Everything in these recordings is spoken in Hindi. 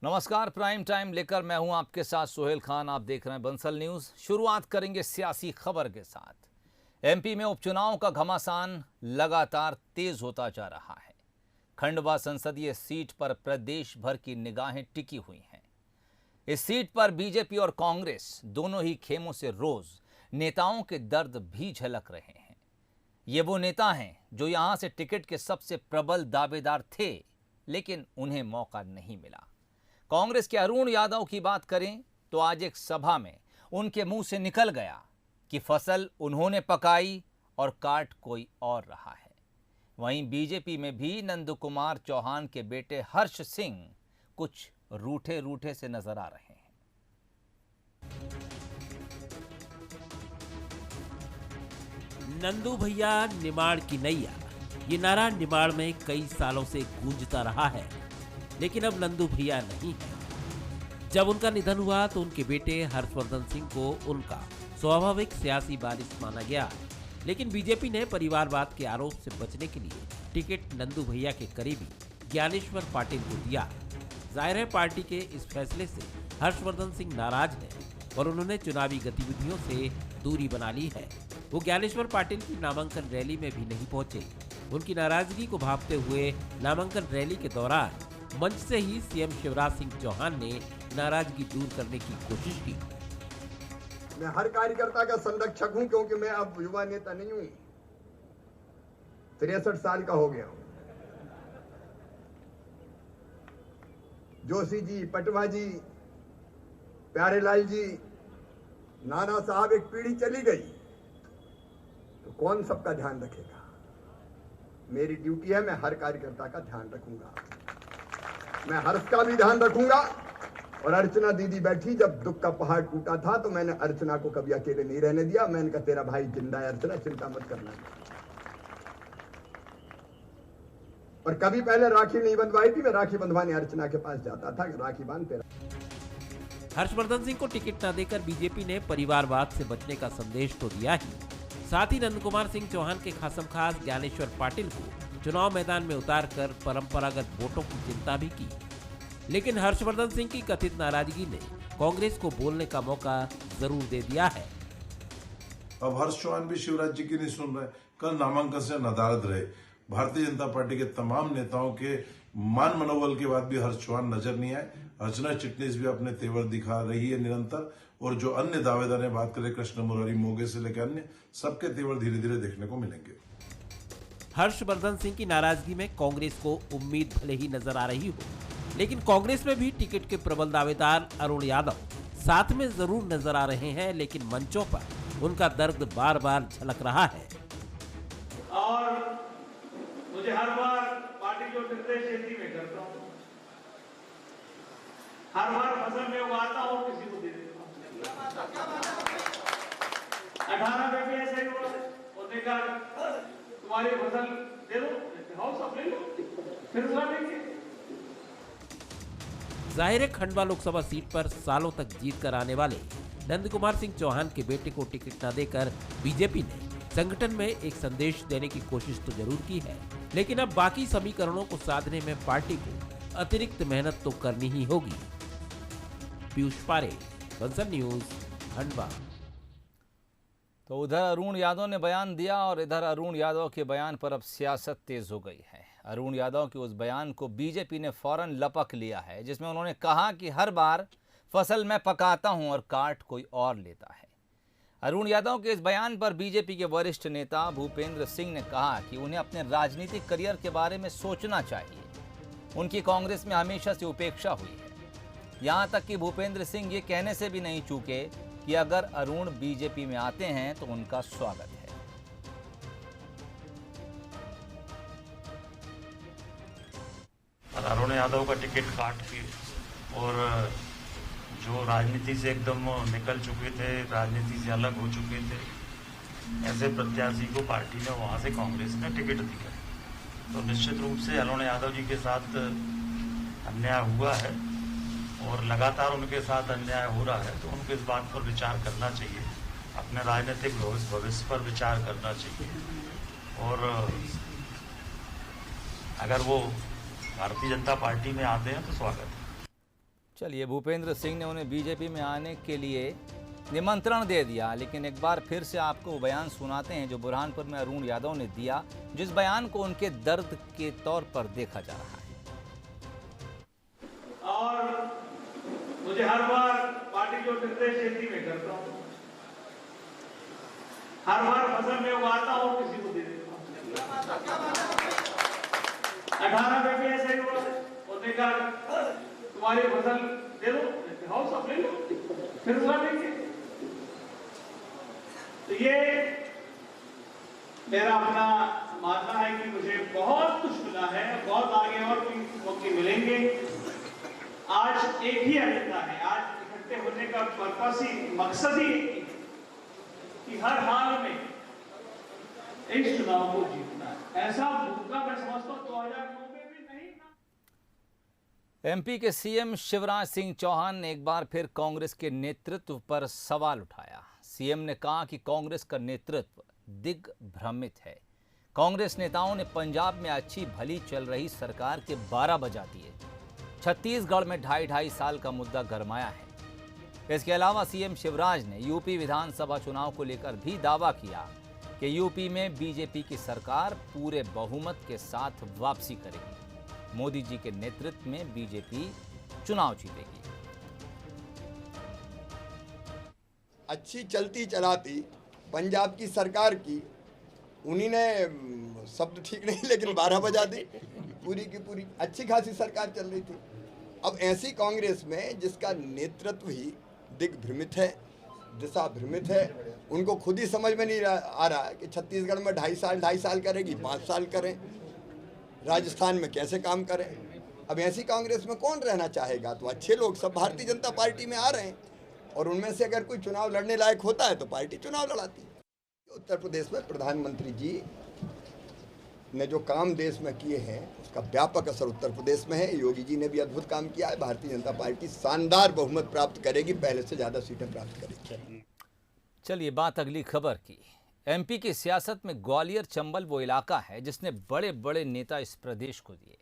नमस्कार, प्राइम टाइम लेकर मैं हूं आपके साथ सोहेल खान। आप देख रहे हैं बंसल न्यूज। शुरुआत करेंगे सियासी खबर के साथ। एमपी में उपचुनाव का घमासान लगातार तेज होता जा रहा है। खंडवा संसदीय सीट पर प्रदेश भर की निगाहें टिकी हुई हैं। इस सीट पर बीजेपी और कांग्रेस दोनों ही खेमों से रोज नेताओं के दर्द भी झलक रहे हैं। ये वो नेता हैं जो यहां से टिकट के सबसे प्रबल दावेदार थे, लेकिन उन्हें मौका नहीं मिला। कांग्रेस के अरुण यादव की बात करें तो आज एक सभा में उनके मुंह से निकल गया कि फसल उन्होंने पकाई और काट कोई और रहा है। वहीं बीजेपी में भी नंदकुमार चौहान के बेटे हर्ष सिंह कुछ रूठे रूठे से नजर आ रहे हैं। नंदू भैया निमाड़ की नैया, ये नारा निमाड़ में कई सालों से गूंजता रहा है, लेकिन अब नंदू भैया नहीं है। जब उनका निधन हुआ तो उनके बेटे हर्षवर्धन सिंह को उनका स्वाभाविक सियासी वारिस माना गया, लेकिन बीजेपी ने परिवारवाद के आरोप से बचने के लिए टिकट नंदू भैया के करीबी ज्ञानेश्वर पाटिल को दिया। जाहिर है पार्टी के इस फैसले से हर्षवर्धन सिंह नाराज हैं और उन्होंने चुनावी गतिविधियों से दूरी बना ली है। वो ज्ञानेश्वर पाटिल की नामांकन रैली में भी नहीं पहुंचे। उनकी नाराजगी को भांपते हुए नामांकन रैली के दौरान मंच से ही सीएम शिवराज सिंह चौहान ने नाराजगी दूर करने की कोशिश की। मैं हर कार्यकर्ता का संरक्षक हूं, क्योंकि मैं अब युवा नेता नहीं हूं, 63 साल का हो गया हूं। जोशी जी, पटवा जी, प्यारेलाल जी, नाना साहब, एक पीढ़ी चली गई तो कौन सबका ध्यान रखेगा? मेरी ड्यूटी है, मैं हर कार्यकर्ता का ध्यान रखूंगा। मैं हर्ष का भी ध्यान रखूंगा। और अर्चना दीदी बैठी, जब दुख का पहाड़ टूटा था तो मैंने अर्चना को कभी अकेले नहीं रहने दिया। मैंने कहा तेरा भाई जिंदा है अर्चना, चिंता मत करना। और कभी पहले राखी नहीं बंधवाई थी, मैं राखी बंधवाने अर्चना के पास जाता था, राखी बांध तेरा। हर्षवर्धन सिंह को टिकट न देकर बीजेपी ने परिवारवाद से बचने का संदेश तो दिया ही, साथ ही नंदकुमार सिंह चौहान के खासमखास ज्ञानेश्वर पाटिल को चुनाव मैदान में उतारकर परंपरागत वोटों की चिंता भी की। लेकिन हर्षवर्धन सिंह की कथित नाराजगी ने कांग्रेस को बोलने का मौका जरूर दे दिया है। अब हर्ष चौहान भी शिवराज जी की नहीं सुन रहे। कल नामांकन से नदारद रहे। भारतीय जनता पार्टी के तमाम नेताओं के मान मनोबल के बाद भी हर्ष चौहान नजर नहीं आए। अर्चना चिटनीस भी अपने तेवर दिखा रही है निरंतर, और जो अन्य दावेदार ने बात करें कृष्ण मुरारी मोगे से लेकर अन्य, सबके तेवर धीरे धीरे देखने को मिलेंगे। हर्षवर्धन सिंह की नाराजगी में कांग्रेस को उम्मीद भले ही नजर आ रही हो, लेकिन कांग्रेस में भी टिकट के प्रबल दावेदार अरुण यादव साथ में जरूर नजर आ रहे हैं, लेकिन मंचों पर उनका दर्द बार बार झलक रहा है। और मुझे हर बार पार्टी जो निर्देश देती मैं करता हूँ, हर बार फसल में उगाता हूँ, किसी को दे देता हूँ। 18 में भी ऐसा ही हुआ, उन्होंने कहा तुम्हारी फसल दे दो, हाउस ऑफ ले लो, फिर उगा देंगे। जाहिर है खंडवा लोकसभा सीट पर सालों तक जीत कर आने वाले नंदकुमार सिंह चौहान के बेटे को टिकट न देकर बीजेपी ने संगठन में एक संदेश देने की कोशिश तो जरूर की है, लेकिन अब बाकी समीकरणों को साधने में पार्टी को अतिरिक्त मेहनत तो करनी ही होगी। पीयूष पारे, बंसल न्यूज, खंडवा। तो उधर अरुण यादव ने बयान दिया और इधर अरुण यादव के बयान पर अब सियासत तेज हो गई है। अरुण यादव के उस बयान को बीजेपी ने फौरन लपक लिया है, जिसमें उन्होंने कहा कि हर बार फसल मैं पकाता हूं और काट कोई और लेता है। अरुण यादव के इस बयान पर बीजेपी के वरिष्ठ नेता भूपेंद्र सिंह ने कहा कि उन्हें अपने राजनीतिक करियर के बारे में सोचना चाहिए। उनकी कांग्रेस में हमेशा से उपेक्षा हुई है। यहां तक कि भूपेंद्र सिंह ये कहने से भी नहीं चूके कि अगर अरुण बीजेपी में आते हैं तो उनका स्वागत है। अरुण यादव का टिकट काट के और जो राजनीति से एकदम निकल चुके थे, राजनीति से अलग हो चुके थे, ऐसे प्रत्याशी को पार्टी ने वहां से कांग्रेस ने टिकट दिया। तो निश्चित रूप से अरुण यादव जी के साथ अन्याय हुआ है और लगातार उनके साथ अन्याय हो रहा है, तो उनको इस बात पर विचार करना चाहिए, अपने राजनीतिक भविष्य पर विचार करना चाहिए। और अगर वो भारतीय जनता पार्टी में आते हैं तो स्वागत है। चलिए, भूपेंद्र सिंह ने उन्हें बीजेपी में आने के लिए निमंत्रण दे दिया, लेकिन एक बार फिर से आपको वो बयान सुनाते हैं जो बुरहानपुर में अरुण यादव ने दिया, जिस बयान को उनके दर्द के तौर पर देखा जा रहा है। और मुझे हर बार पार्टी जो निर्देश देती मैं करता हूँ, हर बार फसल में उगाता हूँ, किसी को दे देता हूँ। 18 में भी ऐसा ही हुआ, उसने कहा तुम्हारी फसल दे दो, हाउस आप ले लो, फिर उगा देंगे। तो ये मेरा अपना मानना है कि मुझे बहुत कुछ मिला है, बहुत आगे और भी मौके मिलेंगे। आज एक ही एजेंडा है, आज इकट्ठे होने का पर्पस ही, मकसद ही एक ही है कि हर हाल में इस चुनाव को जीतना है। ऐसा मौका मैं समझता हूँ 2009 में भी नहीं था। एमपी के सीएम शिवराज सिंह चौहान ने एक बार फिर कांग्रेस के नेतृत्व पर सवाल उठाया। सीएम ने कहा कि कांग्रेस का नेतृत्व दिग्भ्रमित है। कांग्रेस नेताओं ने पंजाब में अच्छी भली चल रही सरकार के 12 बजा दिए। छत्तीसगढ़ में 2.5 साल का मुद्दा गरमाया है। इसके अलावा सीएम शिवराज ने यूपी विधानसभा चुनाव को लेकर भी दावा किया कि यूपी में बीजेपी की सरकार पूरे बहुमत के साथ वापसी करेगी। मोदी जी के नेतृत्व में बीजेपी चुनाव जीतेगी। अच्छी चलती चलाती पंजाब की सरकार की, उन्हीं ने शब्द ठीक नहीं लेकिन 12 बजा दी, पूरी की पूरी अच्छी खासी सरकार चल रही थी। अब ऐसी कांग्रेस में जिसका नेतृत्व ही दिग्भ्रमित है, दिशा भ्रमित है, उनको खुद ही समझ में नहीं आ रहा कि छत्तीसगढ़ में 2.5 साल करेगी, 5 साल करें, राजस्थान में कैसे काम करें। अब ऐसी कांग्रेस में कौन रहना चाहेगा? तो अच्छे लोग सब भारतीय जनता पार्टी में आ रहे हैं, और उनमें से अगर कोई चुनाव लड़ने लायक होता है तो पार्टी चुनाव लड़ाती है। उत्तर प्रदेश में प्रधानमंत्री जी ने जो काम देश में किए हैं उसका व्यापक असर उत्तर प्रदेश में है। योगी जी ने भी अद्भुत काम किया है। भारतीय जनता पार्टी शानदार बहुमत प्राप्त करेगी, पहले से ज़्यादा सीटें प्राप्त करेगी। चलिए, बात अगली खबर की। एमपी की सियासत में ग्वालियर चंबल वो इलाका है जिसने बड़े बड़े नेता इस प्रदेश को दिए।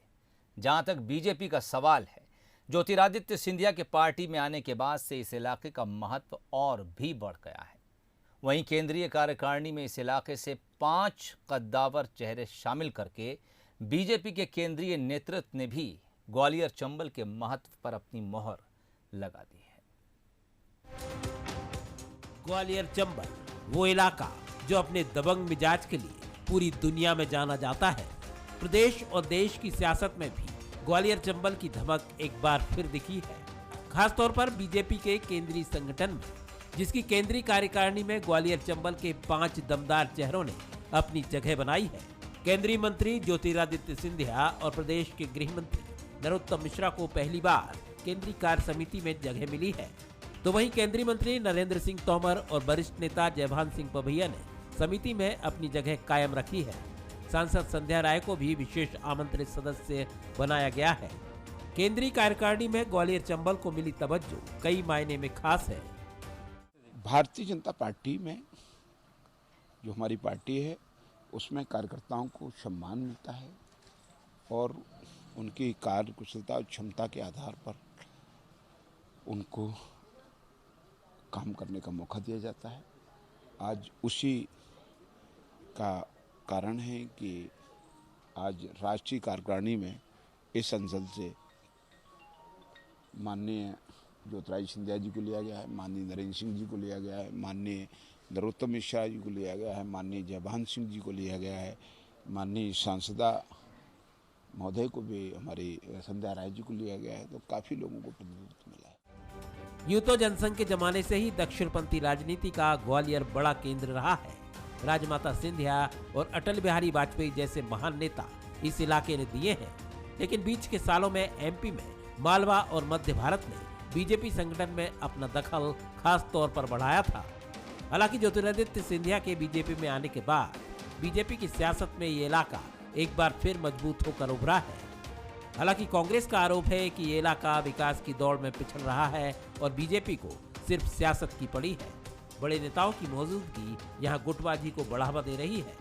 जहां तक बीजेपी का सवाल है, ज्योतिरादित्य सिंधिया के पार्टी में आने के बाद से इस इलाके का महत्व और भी बढ़ गया है। वहीं केंद्रीय कार्यकारिणी में इस इलाके से 5 कद्दावर चेहरे शामिल करके बीजेपी के केंद्रीय नेतृत्व ने भी ग्वालियर चंबल के महत्व पर अपनी मोहर लगा दी है। ग्वालियर चंबल वो इलाका जो अपने दबंग मिजाज के लिए पूरी दुनिया में जाना जाता है। प्रदेश और देश की सियासत में भी ग्वालियर चंबल की धमक एक बार फिर दिखी है, खासतौर पर बीजेपी के केंद्रीय संगठन में, जिसकी केंद्रीय कार्यकारिणी में ग्वालियर चंबल के 5 दमदार चेहरों ने अपनी जगह बनाई है। केंद्रीय मंत्री ज्योतिरादित्य सिंधिया और प्रदेश के गृह मंत्री नरोत्तम मिश्रा को पहली बार केंद्रीय कार्य समिति में जगह मिली है, तो वहीं केंद्रीय मंत्री नरेंद्र सिंह तोमर और वरिष्ठ नेता जयभान सिंह पवैया ने समिति में अपनी जगह कायम रखी है। सांसद संध्या राय को भी विशेष आमंत्रित सदस्य बनाया गया है। केंद्रीय कार्यकारिणी में ग्वालियर चंबल को मिली तवज्जो कई मायने में खास है। भारतीय जनता पार्टी में जो हमारी पार्टी है उसमें कार्यकर्ताओं को सम्मान मिलता है और उनकी कार्य कुशलता और क्षमता के आधार पर उनको काम करने का मौका दिया जाता है। आज उसी का कारण है कि आज राष्ट्रीय कार्यकारिणी में इस अंचल से माननीय ज्योतिरादित्य सिंधिया जी को लिया गया है, माननीय नरेंद्र सिंह जी को लिया गया है, माननीय नरोत्तम मिश्रा जी को लिया गया है, माननीय जयभान सिंह जी को लिया गया है, माननीय सांसदा महोदय को भी हमारी संध्या राय जी को लिया गया है। तो काफ़ी लोगों को प्रतिनिधित्व मिला है। यूं तो जनसंघ के जमाने से ही दक्षिणपंथी राजनीति का ग्वालियर बड़ा केंद्र रहा है। राजमाता सिंधिया और अटल बिहारी वाजपेयी जैसे महान नेता इस इलाके ने दिए हैं, लेकिन बीच के सालों में एमपी में मालवा और मध्य भारत ने बीजेपी संगठन में अपना दखल खास तौर पर बढ़ाया था। हालांकि ज्योतिरादित्य सिंधिया के बीजेपी में आने के बाद बीजेपी की सियासत में ये इलाका एक बार फिर मजबूत होकर उभरा है। हालांकि कांग्रेस का आरोप है कि ये इलाका विकास की दौड़ में पिछड़ रहा है और बीजेपी को सिर्फ सियासत की पड़ी है। बड़े नेताओं की मौजूदगी यहाँ गुटबाजी को बढ़ावा दे रही है।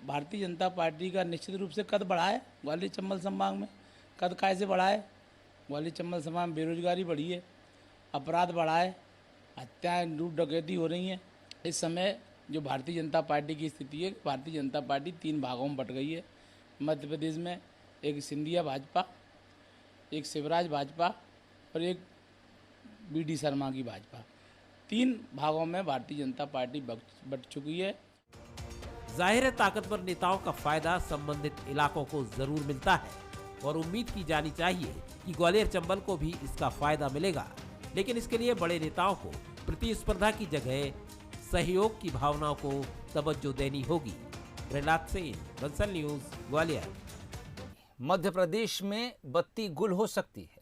भारतीय जनता पार्टी का निश्चित रूप से कद बढ़ा है ग्वालियर चंबल संभाग में। कद कैसे बढ़ा है? ग्वालियर चंबल संभाग में बेरोजगारी बढ़ी है, अपराध बढ़ा है, हत्याएं लूट डकैती हो रही हैं। इस समय जो भारतीय जनता पार्टी की स्थिति है, भारतीय जनता पार्टी 3 भागों में बट गई है। मध्य प्रदेश में एक सिंधिया भाजपा, एक शिवराज भाजपा और एक BD शर्मा की भाजपा। 3 भागों में भारतीय जनता पार्टी बट चुकी है। जाहिर है ताकतवर नेताओं का फायदा संबंधित इलाकों को जरूर मिलता है और उम्मीद की जानी चाहिए कि ग्वालियर चंबल को भी इसका फायदा मिलेगा, लेकिन इसके लिए बड़े नेताओं को प्रतिस्पर्धा की जगह सहयोग की भावनाओं को तवज्जो देनी होगी। प्रहलाद सेन, बंसल न्यूज, ग्वालियर। मध्य प्रदेश में बत्ती गुल हो सकती है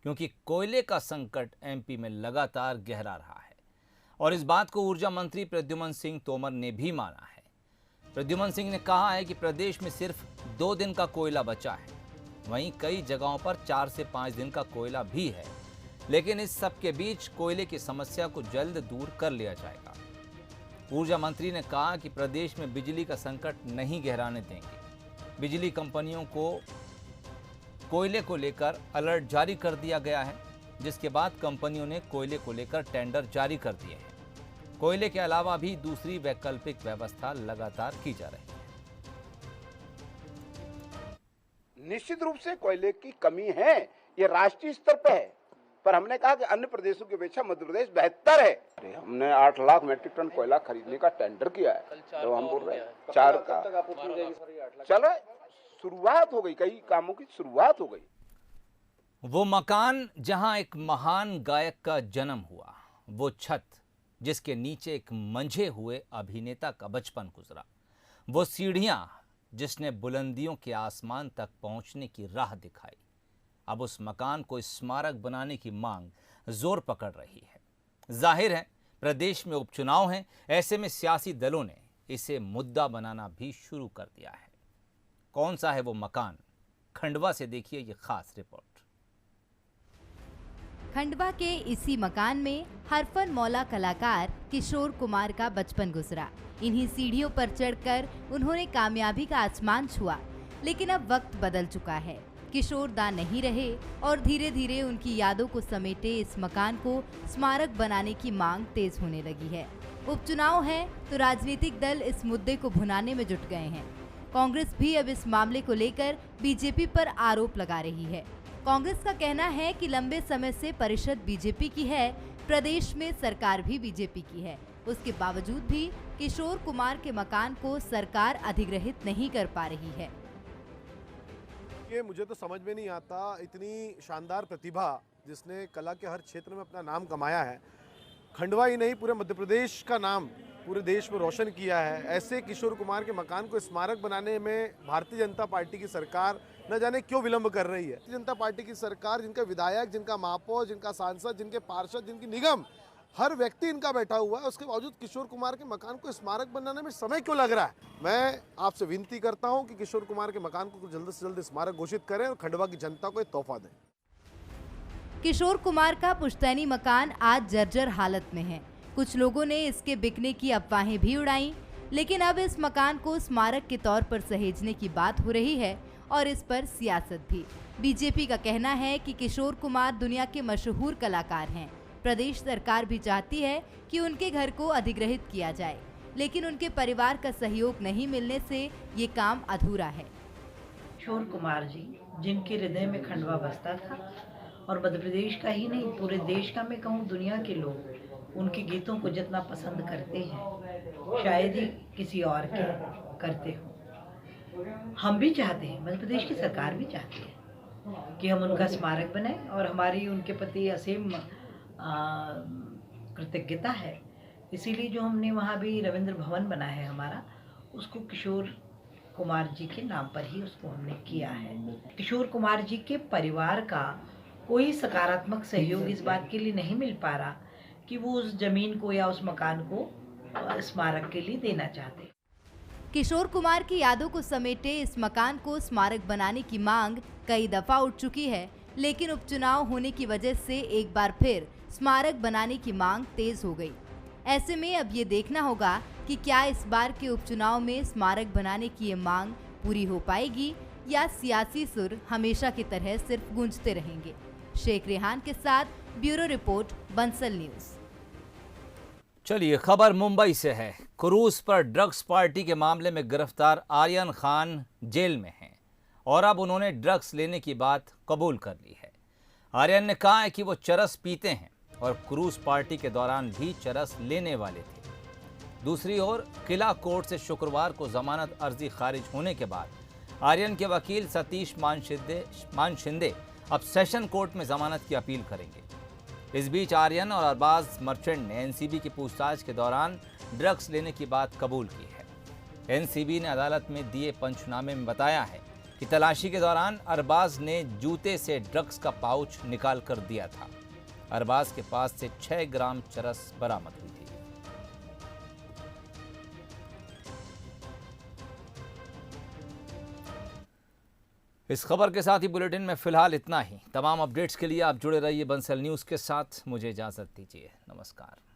क्योंकि कोयले का संकट MP में लगातार गहरा रहा है और इस बात को ऊर्जा मंत्री प्रद्युमन सिंह तोमर ने भी माना है। प्रद्युमन सिंह ने कहा है कि प्रदेश में सिर्फ 2 दिन का कोयला बचा है, वहीं कई जगहों पर 4 से 5 दिन का कोयला भी है, लेकिन इस सब के बीच कोयले की समस्या को जल्द दूर कर लिया जाएगा। ऊर्जा मंत्री ने कहा कि प्रदेश में बिजली का संकट नहीं गहराने देंगे। बिजली कंपनियों को कोयले को लेकर अलर्ट जारी कर दिया गया है, जिसके बाद कंपनियों ने कोयले को लेकर टेंडर जारी कर दिए हैं। कोयले के अलावा भी दूसरी वैकल्पिक व्यवस्था लगातार की जा रही है। निश्चित रूप से कोयले की कमी है, ये राष्ट्रीय स्तर पे है, पर हमने कहा कि अन्य प्रदेशों की अपेक्षा मध्य प्रदेश बेहतर है। हमने 8 लाख मेट्रिक टन कोयला खरीदने का टेंडर किया है, तो हम बोल रहे हैं 4 का चलो, शुरुआत हो गई, कई कामों की शुरुआत हो गई। वो मकान जहां एक महान गायक का जन्म हुआ, वो छत जिसके नीचे एक मंझे हुए अभिनेता का बचपन गुजरा, वो सीढ़ियां जिसने बुलंदियों के आसमान तक पहुंचने की राह दिखाई, अब उस मकान को स्मारक बनाने की मांग जोर पकड़ रही है। जाहिर है प्रदेश में उपचुनाव हैं, ऐसे में सियासी दलों ने इसे मुद्दा बनाना भी शुरू कर दिया है। कौन सा है वो मकान? खंडवा से देखिए ये खास रिपोर्ट। खंडवा के इसी मकान में हरफन मौला कलाकार किशोर कुमार का बचपन गुजरा। इन्हीं सीढ़ियों पर चढ़कर उन्होंने कामयाबी का आसमान छुआ, लेकिन अब वक्त बदल चुका है। किशोर दा नहीं रहे और धीरे धीरे उनकी यादों को समेटे इस मकान को स्मारक बनाने की मांग तेज होने लगी है। उपचुनाव है तो राजनीतिक दल इस मुद्दे को भुनाने में जुट गए हैं। कांग्रेस भी अब इस मामले को लेकर बीजेपी पर आरोप लगा रही है। कांग्रेस का कहना है कि लंबे समय से परिषद बीजेपी की है, प्रदेश में सरकार भी बीजेपी की है, उसके बावजूद भी किशोर कुमार के मकान को सरकार अधिग्रहित नहीं कर पा रही है। ये मुझे तो समझ में नहीं आता, इतनी शानदार प्रतिभा जिसने कला के हर क्षेत्र में अपना नाम कमाया है, खंडवा ही नहीं पूरे मध्य प्रदेश का नाम पूरे देश में रोशन किया है, ऐसे किशोर कुमार के मकान को स्मारक बनाने में भारतीय जनता पार्टी की सरकार न जाने क्यों विलंब कर रही है। भारतीय जनता पार्टी की सरकार, जिनका विधायक, जिनका महापौर, जिनका सांसद, जिनके पार्षद, जिनकी निगम, हर व्यक्ति इनका बैठा हुआ है, उसके बावजूद किशोर कुमार के मकान को स्मारक बनाने में समय क्यों लग रहा है? मैं आपसे विनती करता हूं कि किशोर कुमार के मकान को जल्द से जल्द स्मारक घोषित करें और खंडवा की जनता को एक तोहफा दें। किशोर कुमार का पुश्तैनी मकान आज जर्जर हालत में है। कुछ लोगों ने इसके बिकने की अफवाहें भी उड़ाई, लेकिन अब इस मकान को स्मारक के तौर पर सहेजने की बात हो रही है और इस पर सियासत भी। बीजेपी का कहना है कि किशोर कुमार दुनिया के मशहूर कलाकार हैं। प्रदेश सरकार भी चाहती है कि उनके घर को अधिग्रहित किया जाए, लेकिन उनके परिवार का सहयोग नहीं मिलने से ये काम अधूरा है। किशोर कुमार जी, जिनके हृदय में खंडवा बसता था और मध्य प्रदेश का ही नहीं पूरे देश का, मैं कहूँ दुनिया के लोग उनके गीतों को जितना पसंद करते हैं शायद ही किसी और के करते हो। हम भी चाहते हैं, मध्य प्रदेश की सरकार भी चाहती है कि हम उनका स्मारक बनाएं और हमारी उनके प्रति असीम कृतज्ञता है। इसीलिए जो हमने वहाँ भी रविंद्र भवन बना है हमारा, उसको किशोर कुमार जी के नाम पर ही उसको हमने किया है। किशोर कुमार जी के परिवार का कोई सकारात्मक सहयोग इस बात के लिए नहीं मिल पा रहा कि वो उस जमीन को या उस मकान को स्मारक के लिए देना चाहते। किशोर कुमार की यादों को समेटे इस मकान को स्मारक बनाने की मांग कई दफा उठ चुकी है, लेकिन उपचुनाव होने की वजह से एक बार फिर स्मारक बनाने की मांग तेज हो गई। ऐसे में अब ये देखना होगा कि क्या इस बार के उपचुनाव में स्मारक बनाने की ये मांग पूरी हो पाएगी या सियासी सुर हमेशा की तरह सिर्फ गूंजते रहेंगे। शेख रेहान के साथ ब्यूरो रिपोर्ट बंसल न्यूज। चलिए खबर मुंबई से है। क्रूज पर ड्रग्स पार्टी के मामले में गिरफ्तार आर्यन खान जेल में हैं और अब उन्होंने ड्रग्स लेने की बात कबूल कर ली है। आर्यन ने कहा है कि वो चरस पीते हैं और क्रूज पार्टी के दौरान भी चरस लेने वाले थे। दूसरी ओर किला कोर्ट से शुक्रवार को जमानत अर्जी खारिज होने के बाद आर्यन के वकील सतीश मान शिंदे अब सेशन कोर्ट में जमानत की अपील करेंगे। इस बीच आर्यन और अरबाज मर्चेंट ने एनसीबी की पूछताछ के दौरान ड्रग्स लेने की बात कबूल की है। एनसीबी ने अदालत में दिए पंचनामे में बताया है कि तलाशी के दौरान अरबाज ने जूते से ड्रग्स का पाउच निकाल कर दिया था। अरबाज के पास से 6 ग्राम चरस बरामद हुई थी। इस खबर के साथ ही बुलेटिन में फिलहाल इतना ही। तमाम अपडेट्स के लिए आप जुड़े रहिए बंसल न्यूज़ के साथ। मुझे इजाज़त दीजिए। नमस्कार।